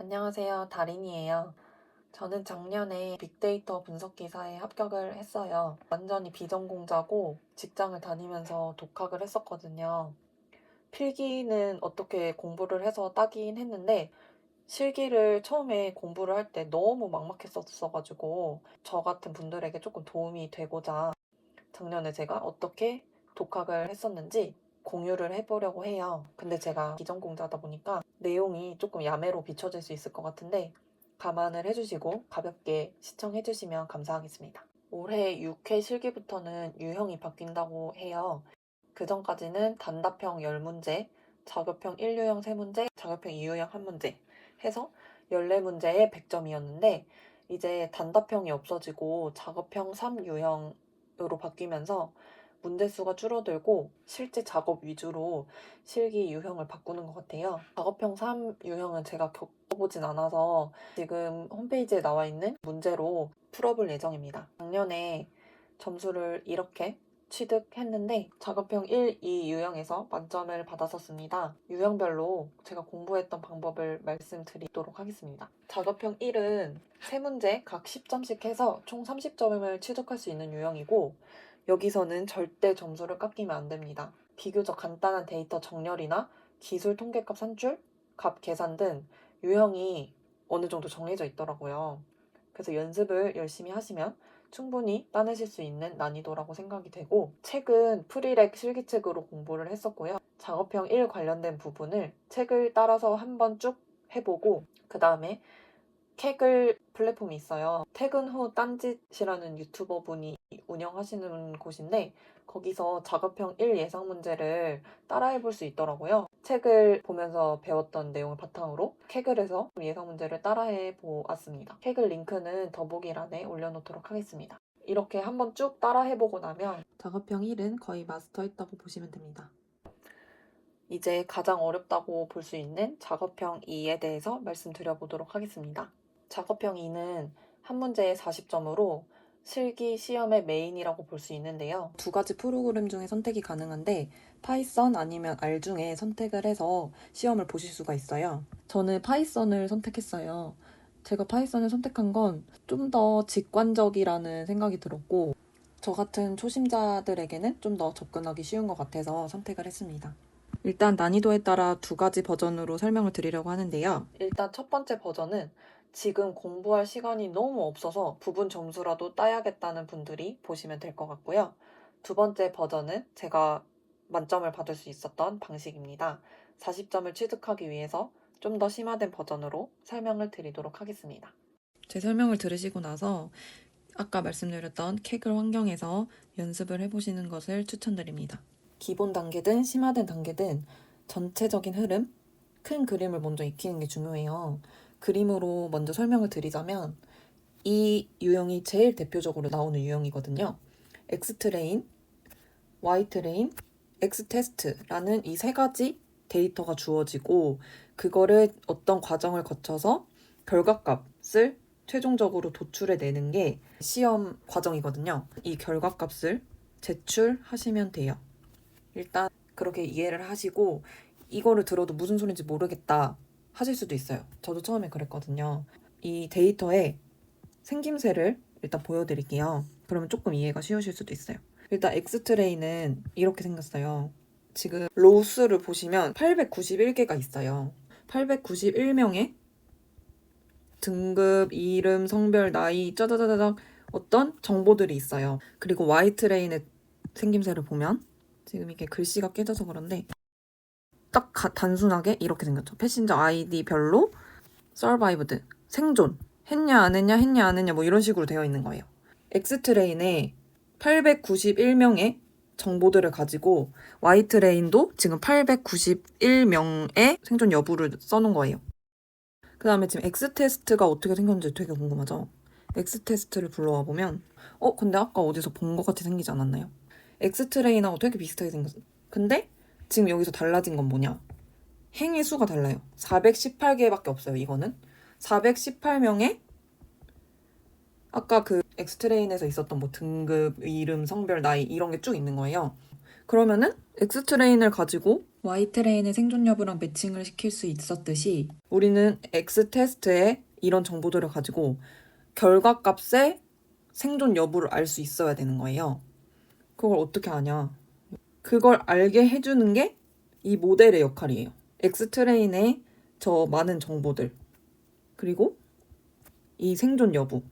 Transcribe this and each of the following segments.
안녕하세요. 달인이에요. 저는 작년에 빅데이터 분석기사에 합격을 했어요. 완전히 비전공자고 직장을 다니면서 독학을 했었거든요. 필기는 어떻게 공부를 해서 따긴 했는데 실기를 처음에 공부를 할 때 너무 막막했었어가지고 저 같은 분들에게 조금 도움이 되고자 작년에 제가 어떻게 독학을 했었는지 공유를 해보려고 해요. 근데 제가 비전공자다 보니까 내용이 조금 야매로 비춰질 수 있을 것 같은데 감안을 해주시고 가볍게 시청해주시면 감사하겠습니다. 올해 6회 실기부터는 유형이 바뀐다고 해요. 그 전까지는 단답형 10문제, 자급형 1유형 3문제, 자급형 2유형 1문제 해서 14문제에 100점이었는데 이제 단답형이 없어지고 작업형 3유형으로 바뀌면서 문제 수가 줄어들고 실제 작업 위주로 실기 유형을 바꾸는 것 같아요. 작업형 3유형은 제가 겪어보진 않아서 지금 홈페이지에 나와 있는 문제로 풀어볼 예정입니다. 작년에 점수를 이렇게 취득했는데 작업형 1, 2 유형에서 만점을 받았었습니다. 유형별로 제가 공부했던 방법을 말씀드리도록 하겠습니다. 작업형 1은 3문제 각 10점씩 해서 총 30점을 취득할 수 있는 유형이고 여기서는 절대 점수를 깎이면 안 됩니다. 비교적 간단한 데이터 정렬이나 기술 통계값 산출, 값 계산 등 유형이 어느 정도 정해져 있더라고요. 그래서 연습을 열심히 하시면 충분히 따내실 수 있는 난이도라고 생각이 되고 책은 프리렉 실기책으로 공부를 했었고요. 작업형 1 관련된 부분을 책을 따라서 한번 쭉 해보고 그 다음에 캑을 플랫폼이 있어요. 퇴근 후 딴짓이라는 유튜버 분이 운영하시는 곳인데 거기서 작업형 1 예상 문제를 따라해볼 수 있더라고요. 책을 보면서 배웠던 내용을 바탕으로 캑을 해서 예상 문제를 따라해 보았습니다. 캑을 링크는 더보기란에 올려놓도록 하겠습니다. 이렇게 한번 쭉 따라해보고 나면 작업형 1은 거의 마스터했다고 보시면 됩니다. 이제 가장 어렵다고 볼 수 있는 작업형 2에 대해서 말씀드려보도록 하겠습니다. 작업형 2는 한 문제에 40점으로 실기 시험의 메인이라고 볼 수 있는데요. 두 가지 프로그램 중에 선택이 가능한데 파이썬 아니면 R 중에 선택을 해서 시험을 보실 수가 있어요. 저는 파이썬을 선택했어요. 제가 파이썬을 선택한 건 좀 더 직관적이라는 생각이 들었고 저 같은 초심자들에게는 좀 더 접근하기 쉬운 것 같아서 선택을 했습니다. 일단 난이도에 따라 두 가지 버전으로 설명을 드리려고 하는데요. 일단 첫 번째 버전은 지금 공부할 시간이 너무 없어서 부분 점수라도 따야겠다는 분들이 보시면 될 것 같고요. 두 번째 버전은 제가 만점을 받을 수 있었던 방식입니다. 40점을 취득하기 위해서 좀 더 심화된 버전으로 설명을 드리도록 하겠습니다. 제 설명을 들으시고 나서 아까 말씀드렸던 캑을 환경에서 연습을 해보시는 것을 추천드립니다. 기본 단계든 심화된 단계든 전체적인 흐름, 큰 그림을 먼저 익히는 게 중요해요. 그림으로 먼저 설명을 드리자면 이 유형이 제일 대표적으로 나오는 유형이거든요. X트레인, Y트레인, X테스트라는 이 세 가지 데이터가 주어지고 그거를 어떤 과정을 거쳐서 결과값을 최종적으로 도출해내는 게 시험 과정이거든요. 이 결과값을 제출하시면 돼요. 일단 그렇게 이해를 하시고 이거를 들어도 무슨 소린지 모르겠다 하실 수도 있어요. 저도 처음에 그랬거든요. 이 데이터의 생김새를 일단 보여드릴게요. 그러면 조금 이해가 쉬우실 수도 있어요. 일단 엑스트레이는 이렇게 생겼어요. 지금 로우스를 보시면 891개가 있어요. 891명의 등급, 이름, 성별, 나이, 짜자자자작 어떤 정보들이 있어요. 그리고 Y트레인의 생김새를 보면 지금 이게 글씨가 깨져서 그런데 딱 단순하게 이렇게 생겼죠. 패신저 아이디별로 survived, 생존, 했냐 안 했냐 했냐 안 했냐 뭐 이런 식으로 되어 있는 거예요. X트레인에 891명의 정보들을 가지고 Y트레인도 지금 891명의 생존 여부를 써놓은 거예요. 그 다음에 지금 X테스트가 어떻게 생겼는지 되게 궁금하죠? X테스트를 불러와 보면 근데 아까 어디서 본 것 같이 생기지 않았나요? X트레인하고 되게 비슷하게 생겼어요. 근데 지금 여기서 달라진 건 뭐냐? 행의 수가 달라요. 418개밖에 없어요, 이거는. 418명의 아까 그 엑스트레인에서 있었던 뭐 등급, 이름, 성별, 나이 이런 게 쭉 있는 거예요. 그러면은 X트레인을 가지고 Y트레인의 생존 여부랑 매칭을 시킬 수 있었듯이 우리는 X테스트에 이런 정보들을 가지고 결과값의 생존 여부를 알 수 있어야 되는 거예요. 그걸 어떻게 아냐? 그걸 알게 해주는 게 이 모델의 역할이에요. X트레인의 저 많은 정보들 그리고 이 생존 여부를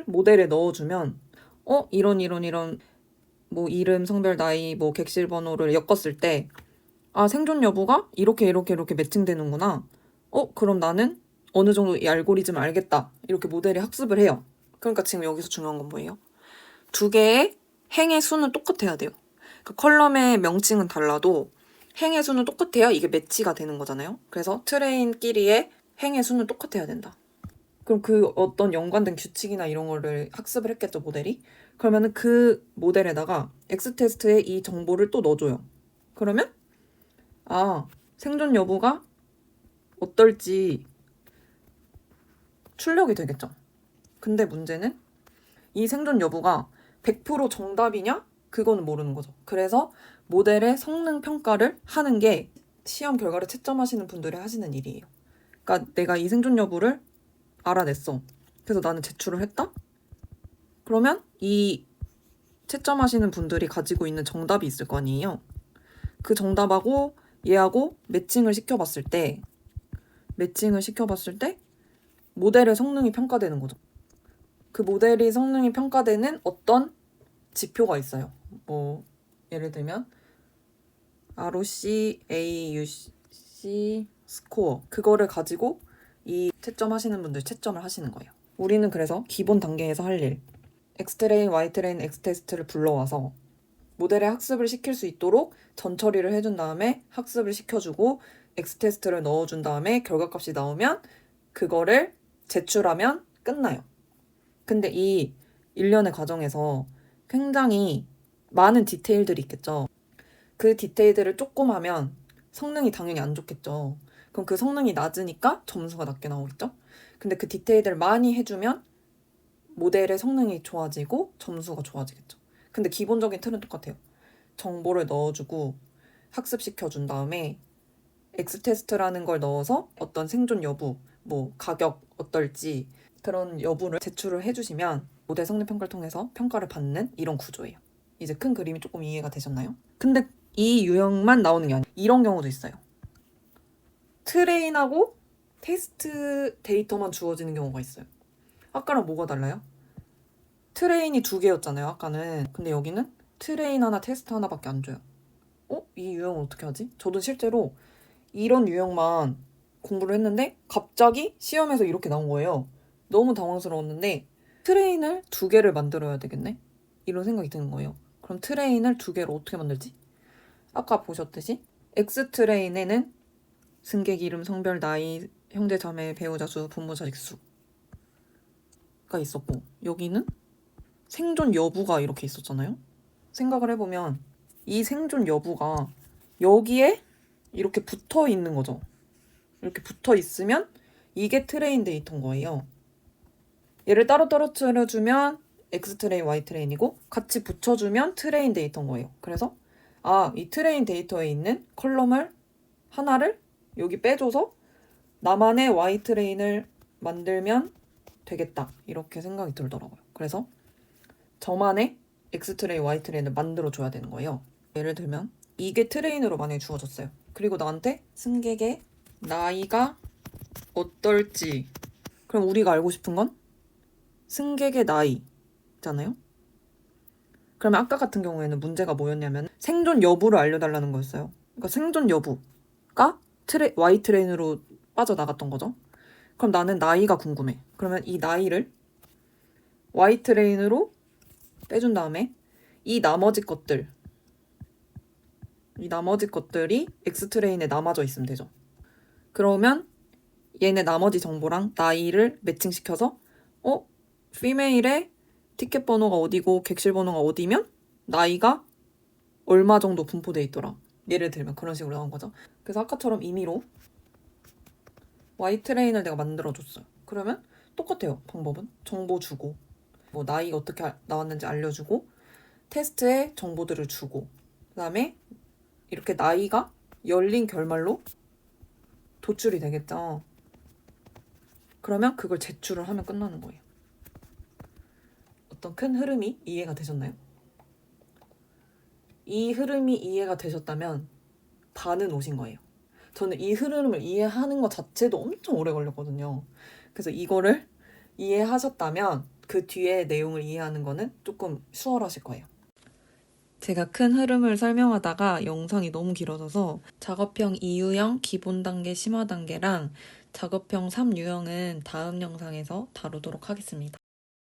모델에 넣어주면 이런 뭐 이름, 성별, 나이, 뭐 객실 번호를 엮었을 때 생존 여부가 이렇게 매칭되는구나. 그럼 나는 어느 정도 이 알고리즘을 알겠다. 이렇게 모델이 학습을 해요. 그러니까 지금 여기서 중요한 건 뭐예요? 두 개의 행의 수는 똑같아야 돼요. 그 컬럼의 명칭은 달라도 행의 수는 똑같아야 이게 매치가 되는 거잖아요. 그래서 트레인끼리의 행의 수는 똑같아야 된다. 그럼 그 어떤 연관된 규칙이나 이런 거를 학습을 했겠죠, 모델이. 그러면은 그 모델에다가 X테스트에 이 정보를 또 넣어줘요. 그러면 생존 여부가 어떨지 출력이 되겠죠. 근데 문제는 이 생존 여부가 100% 정답이냐? 그거는 모르는 거죠. 그래서 모델의 성능 평가를 하는 게 시험 결과를 채점하시는 분들이 하시는 일이에요. 그러니까 내가 이 생존 여부를 알아냈어. 그래서 나는 제출을 했다? 그러면 이 채점하시는 분들이 가지고 있는 정답이 있을 거 아니에요. 그 정답하고 얘하고 매칭을 시켜봤을 때 모델의 성능이 평가되는 거죠. 그 모델이 성능이 평가되는 어떤 지표가 있어요. 뭐 예를 들면 ROC, AUC 스코어 그거를 가지고 이 채점하시는 분들 채점을 하시는 거예요. 우리는 그래서 기본 단계에서 할 일 X트레인, Y트레인, X테스트를 불러와서 모델의 학습을 시킬 수 있도록 전처리를 해준 다음에 학습을 시켜주고 X테스트를 넣어준 다음에 결과값이 나오면 그거를 제출하면 끝나요. 근데 이 일련의 과정에서 굉장히 많은 디테일들이 있겠죠. 그 디테일들을 조금 하면 성능이 당연히 안 좋겠죠. 그럼 그 성능이 낮으니까 점수가 낮게 나오겠죠. 근데 그 디테일들을 많이 해주면 모델의 성능이 좋아지고 점수가 좋아지겠죠. 근데 기본적인 틀은 똑같아요. 정보를 넣어주고 학습시켜준 다음에 X테스트라는 걸 넣어서 어떤 생존 여부, 뭐 가격 어떨지 그런 여부를 제출을 해주시면 모델 성능 평가를 통해서 평가를 받는 이런 구조예요. 이제 큰 그림이 조금 이해가 되셨나요? 근데 이 유형만 나오는 게 아니에요. 이런 경우도 있어요. 트레인하고 테스트 데이터만 주어지는 경우가 있어요. 아까랑 뭐가 달라요? 트레인이 2개였잖아요, 아까는. 근데 여기는 트레인 하나, 테스트 하나밖에 안 줘요. 이 유형은 어떻게 하지? 저도 실제로 이런 유형만 공부를 했는데 갑자기 시험에서 이렇게 나온 거예요. 너무 당황스러웠는데 트레인을 2개를 만들어야 되겠네? 이런 생각이 드는 거예요. 그럼 트레인을 2개로 어떻게 만들지? 아까 보셨듯이 X트레인에는 승객 이름, 성별, 나이, 형제, 자매, 배우자 수, 부모, 자식 수가 있었고 여기는 생존 여부가 이렇게 있었잖아요. 생각을 해보면 이 생존 여부가 여기에 이렇게 붙어 있는 거죠. 이렇게 붙어 있으면 이게 트레인 데이터인 거예요. 얘를 따로 떨어뜨려주면 X트레인, Y트레인이고 같이 붙여주면 트레인 데이터인 거예요. 그래서 이 트레인 데이터에 있는 컬럼을 하나를 여기 빼줘서 나만의 Y트레인을 만들면 되겠다. 이렇게 생각이 들더라고요. 그래서 저만의 X트레인, Y트레인을 만들어줘야 되는 거예요. 예를 들면 이게 트레인으로 만약에 주어졌어요. 그리고 나한테 승객의 나이가 어떨지 그럼 우리가 알고 싶은 건 승객의 나이잖아요. 그러면 아까 같은 경우에는 문제가 뭐였냐면 생존 여부를 알려달라는 거였어요. 그러니까 생존 여부가 Y트레인으로 빠져나갔던 거죠. 그럼 나는 나이가 궁금해. 그러면 이 나이를 Y트레인으로 빼준 다음에 이 나머지 것들이 X트레인에 남아져 있으면 되죠. 그러면 얘네 나머지 정보랑 나이를 매칭시켜서 피메일의 티켓 번호가 어디고 객실 번호가 어디면 나이가 얼마 정도 분포돼 있더라. 예를 들면 그런 식으로 나온 거죠. 그래서 아까처럼 임의로 Y트레인을 내가 만들어줬어요. 그러면 똑같아요. 방법은 정보 주고 뭐 나이가 어떻게 나왔는지 알려주고 테스트의 정보들을 주고, 그 다음에 이렇게 나이가 열린 결말로 도출이 되겠죠. 그러면 그걸 제출을 하면 끝나는 거예요. 어떤 큰 흐름이 이해가 되셨나요? 이 흐름이 이해가 되셨다면 반은 오신 거예요. 저는 이 흐름을 이해하는 것 자체도 엄청 오래 걸렸거든요. 그래서 이거를 이해하셨다면 그 뒤에 내용을 이해하는 거는 조금 수월하실 거예요. 제가 큰 흐름을 설명하다가 영상이 너무 길어져서 작업형 2유형 기본 단계 심화 단계랑 작업형 3유형은 다음 영상에서 다루도록 하겠습니다.